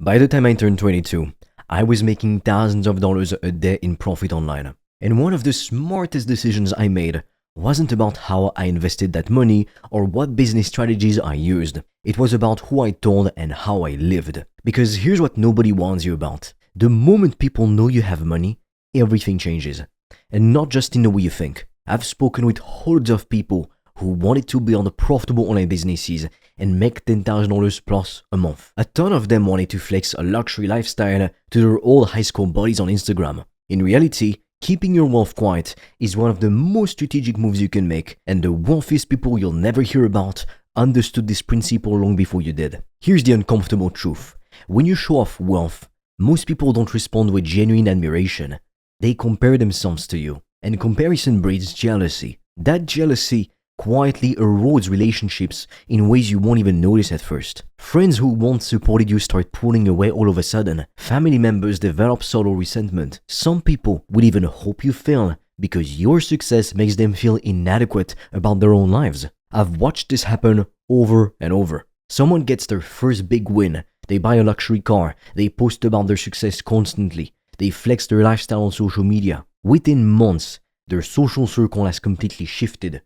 By the time I turned 22, I was making thousands of dollars a day in profit online. And one of the smartest decisions I made wasn't about how I invested that money or what business strategies I used. It was about who I told and how I lived. Because here's what nobody warns you about. The moment people know you have money, everything changes. And not just in the way you think. I've spoken with hundreds of people who wanted to build profitable online businesses and make $10,000 plus a month. A ton of them wanted to flex a luxury lifestyle to their old high school buddies on Instagram. In reality, keeping your wealth quiet is one of the most strategic moves you can make, and the wealthiest people you'll never hear about understood this principle long before you did. Here's the uncomfortable truth. When you show off wealth, most people don't respond with genuine admiration. They compare themselves to you, and comparison breeds jealousy. That jealousy quietly erodes relationships in ways you won't even notice at first. Friends who once supported you start pulling away all of a sudden. Family members develop subtle resentment. Some people will even hope you fail because your success makes them feel inadequate about their own lives. I've watched this happen over and over. Someone gets their first big win. They buy a luxury car. They post about their success constantly. They flex their lifestyle on social media. Within months, their social circle has completely shifted.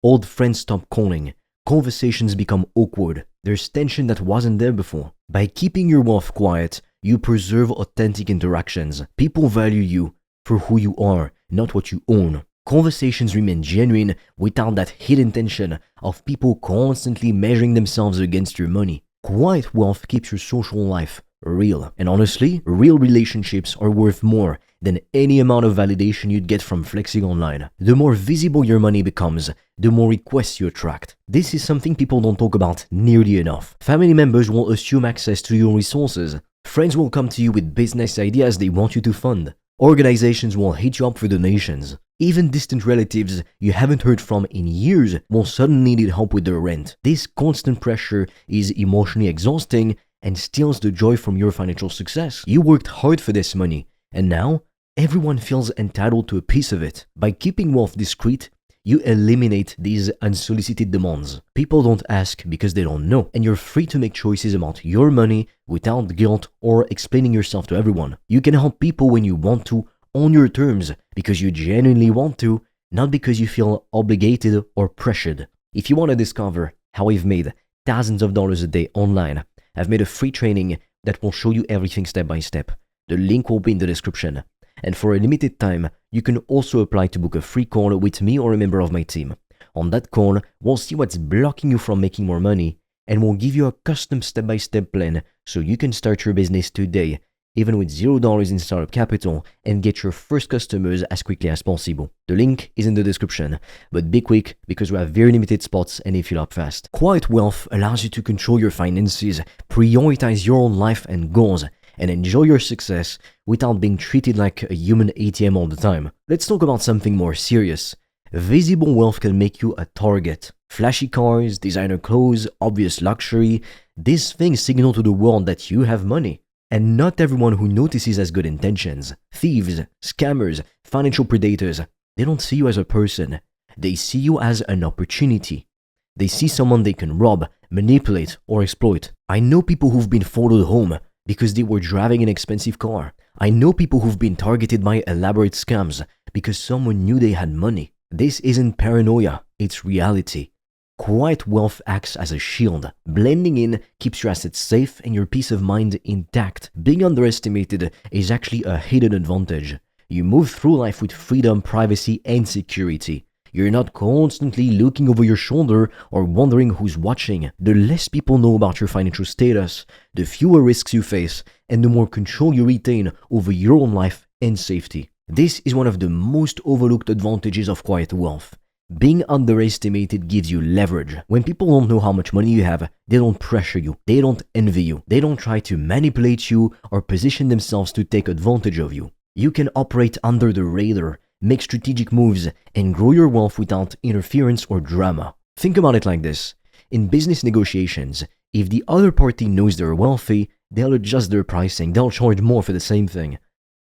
Old friends stop calling. Conversations become awkward. There's tension that wasn't there before. By keeping your wealth quiet, you preserve authentic interactions. People value you for who you are, not what you own. Conversations remain genuine without that hidden tension of people constantly measuring themselves against your money. Quiet wealth keeps your social life real. And honestly, real relationships are worth more than any amount of validation you'd get from flexing online. The more visible your money becomes, the more requests you attract. This is something people don't talk about nearly enough. Family members will assume access to your resources. Friends will come to you with business ideas they want you to fund. Organizations will hit you up for donations. Even distant relatives you haven't heard from in years will suddenly need help with their rent. This constant pressure is emotionally exhausting and steals the joy from your financial success. You worked hard for this money, and now everyone feels entitled to a piece of it. By keeping wealth discreet, you eliminate these unsolicited demands. People don't ask because they don't know, and you're free to make choices about your money without guilt or explaining yourself to everyone. You can help people when you want to, on your terms, because you genuinely want to, not because you feel obligated or pressured. If you want to discover how I've made thousands of dollars a day online, I've made a free training that will show you everything step by step. The link will be in the description. And for a limited time, you can also apply to book a free call with me or a member of my team. On that call, we'll see what's blocking you from making more money, and we'll give you a custom step-by-step plan so you can start your business today, even with $0 in startup capital, and get your first customers as quickly as possible. The link is in the description, but be quick because we have very limited spots and they fill up fast. Quiet wealth allows you to control your finances, prioritize your own life and goals, and enjoy your success without being treated like a human ATM all the time. Let's talk about something more serious. Visible wealth can make you a target. Flashy cars, designer clothes, obvious luxury, these things signal to the world that you have money. And not everyone who notices has good intentions. Thieves, scammers, financial predators, they don't see you as a person. They see you as an opportunity. They see someone they can rob, manipulate, or exploit. I know people who've been followed home because they were driving an expensive car. I know people who've been targeted by elaborate scams because someone knew they had money. This isn't paranoia, it's reality. Quiet wealth acts as a shield. Blending in keeps your assets safe and your peace of mind intact. Being underestimated is actually a hidden advantage. You move through life with freedom, privacy, and security. You're not constantly looking over your shoulder or wondering who's watching. The less people know about your financial status, the fewer risks you face, and the more control you retain over your own life and safety. This is one of the most overlooked advantages of quiet wealth. Being underestimated gives you leverage. When people don't know how much money you have, they don't pressure you, they don't envy you, they don't try to manipulate you or position themselves to take advantage of you. You can operate under the radar, make strategic moves, and grow your wealth without interference or drama. Think about it like this. In business negotiations, if the other party knows they're wealthy, they'll adjust their pricing, they'll charge more for the same thing.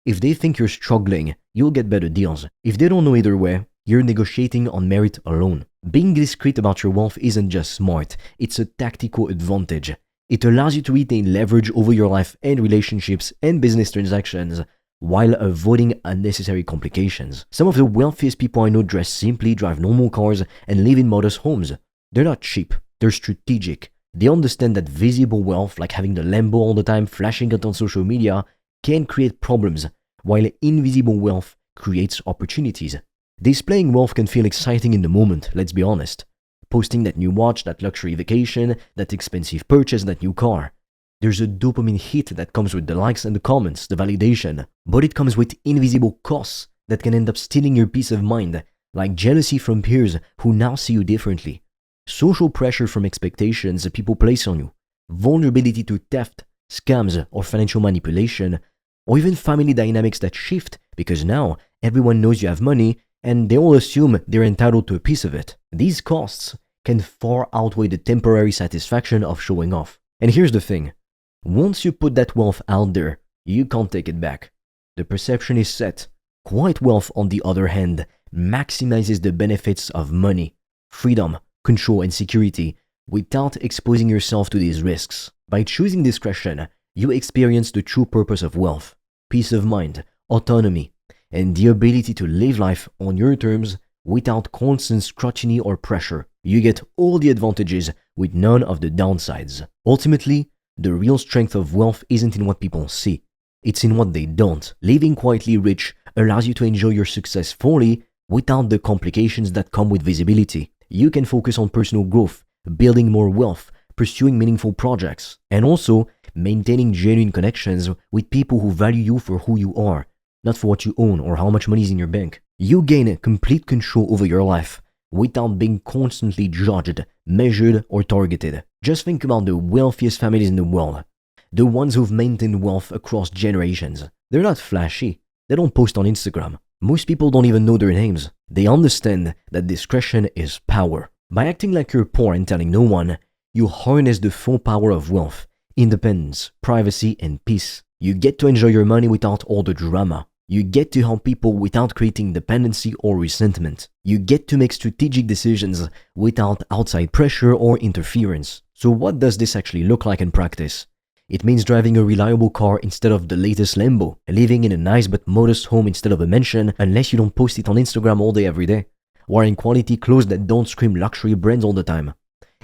If they think you're struggling, you'll get better deals. If they don't know either way, you're negotiating on merit alone. Being discreet about your wealth isn't just smart, it's a tactical advantage. It allows you to retain leverage over your life and relationships and business transactions while avoiding unnecessary complications. Some of the wealthiest people I know dress simply, drive normal cars, and live in modest homes. They're not cheap, they're strategic. They understand that visible wealth, like having the Lambo all the time, flashing it on social media, can create problems, while invisible wealth creates opportunities. Displaying wealth can feel exciting in the moment, let's be honest. Posting that new watch, that luxury vacation, that expensive purchase, that new car. There's a dopamine hit that comes with the likes and the comments, the validation. But it comes with invisible costs that can end up stealing your peace of mind, like jealousy from peers who now see you differently. Social pressure from expectations that people place on you, vulnerability to theft, scams, or financial manipulation, or even family dynamics that shift because now everyone knows you have money and they all assume they're entitled to a piece of it. These costs can far outweigh the temporary satisfaction of showing off. And here's the thing. Once you put that wealth out there, you can't take it back. The perception is set. Quiet wealth, on the other hand, maximizes the benefits of money, freedom, control, and security without exposing yourself to these risks. By choosing discretion, you experience the true purpose of wealth, peace of mind, autonomy, and the ability to live life on your terms without constant scrutiny or pressure. You get all the advantages with none of the downsides. Ultimately, the real strength of wealth isn't in what people see, it's in what they don't. Living quietly rich allows you to enjoy your success fully without the complications that come with visibility. You can focus on personal growth, building more wealth, pursuing meaningful projects, and also maintaining genuine connections with people who value you for who you are, not for what you own or how much money is in your bank. You gain complete control over your life without being constantly judged, measured, or targeted. Just think about the wealthiest families in the world, the ones who've maintained wealth across generations. They're not flashy. They don't post on Instagram. Most people don't even know their names. They understand that discretion is power. By acting like you're poor and telling no one, you harness the full power of wealth, independence, privacy, and peace. You get to enjoy your money without all the drama. You get to help people without creating dependency or resentment. You get to make strategic decisions without outside pressure or interference. So what does this actually look like in practice? It means driving a reliable car instead of the latest Lambo, living in a nice but modest home instead of a mansion unless you don't post it on Instagram all day every day, wearing quality clothes that don't scream luxury brands all the time.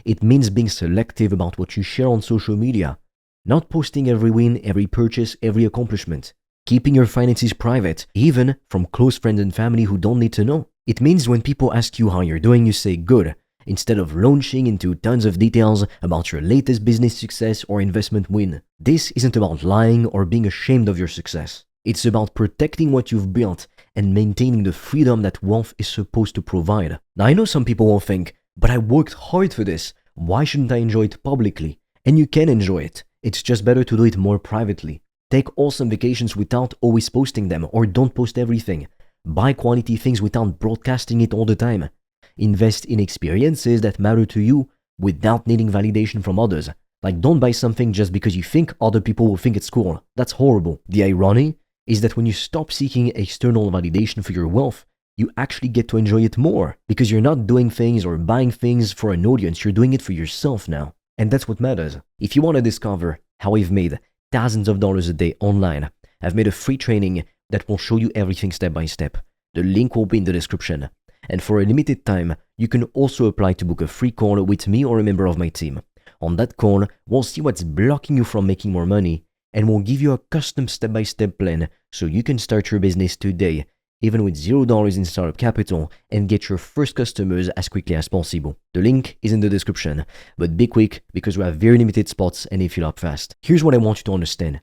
It means being selective about what you share on social media, not posting every win, every purchase, every accomplishment, keeping your finances private, even from close friends and family who don't need to know. It means when people ask you how you're doing, you say good, instead of launching into tons of details about your latest business success or investment win. This isn't about lying or being ashamed of your success. It's about protecting what you've built and maintaining the freedom that wealth is supposed to provide. Now, I know some people will think, but I worked hard for this. Why shouldn't I enjoy it publicly? And you can enjoy it. It's just better to do it more privately. Take awesome vacations without always posting them, or don't post everything. Buy quality things without broadcasting it all the time. Invest in experiences that matter to you without needing validation from others. Like, don't buy something just because you think other people will think it's cool. That's horrible. The irony is that when you stop seeking external validation for your wealth, you actually get to enjoy it more because you're not doing things or buying things for an audience. You're doing it for yourself now. And that's what matters. If you want to discover how I've made thousands of dollars a day online, I've made a free training that will show you everything step by step. The link will be in the description. And for a limited time, you can also apply to book a free call with me or a member of my team. On that call, we'll see what's blocking you from making more money, and we'll give you a custom step-by-step plan so you can start your business today, even with $0 in startup capital, and get your first customers as quickly as possible. The link is in the description, but be quick because we have very limited spots and they fill up fast. Here's what I want you to understand.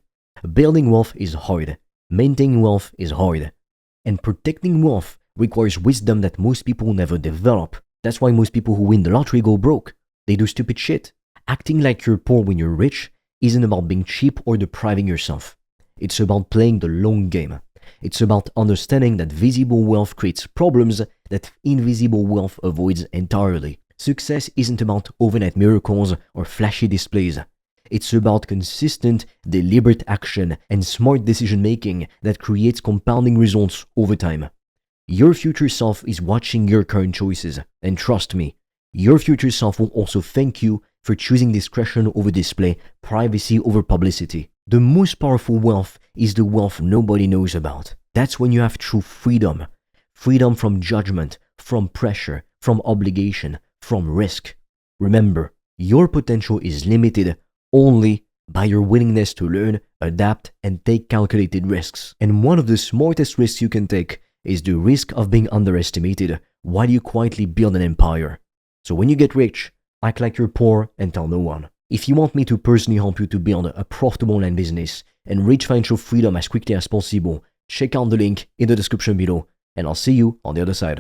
Building wealth is hard. Maintaining wealth is hard. And protecting wealth requires wisdom that most people never develop. That's why most people who win the lottery go broke. They do stupid shit. Acting like you're poor when you're rich isn't about being cheap or depriving yourself. It's about playing the long game. It's about understanding that visible wealth creates problems that invisible wealth avoids entirely. Success isn't about overnight miracles or flashy displays. It's about consistent, deliberate action and smart decision making that creates compounding results over time. Your future self is watching your current choices, and trust me, your future self will also thank you for choosing discretion over display, privacy over publicity. The most powerful wealth is the wealth nobody knows about. That's when you have true freedom. Freedom from judgment, from pressure, from obligation, from risk. Remember, your potential is limited only by your willingness to learn, adapt, and take calculated risks. And one of the smartest risks you can take is the risk of being underestimated while you quietly build an empire. So when you get rich, act like you're poor and tell no one. If you want me to personally help you to build a profitable online business and reach financial freedom as quickly as possible, check out the link in the description below, and I'll see you on the other side.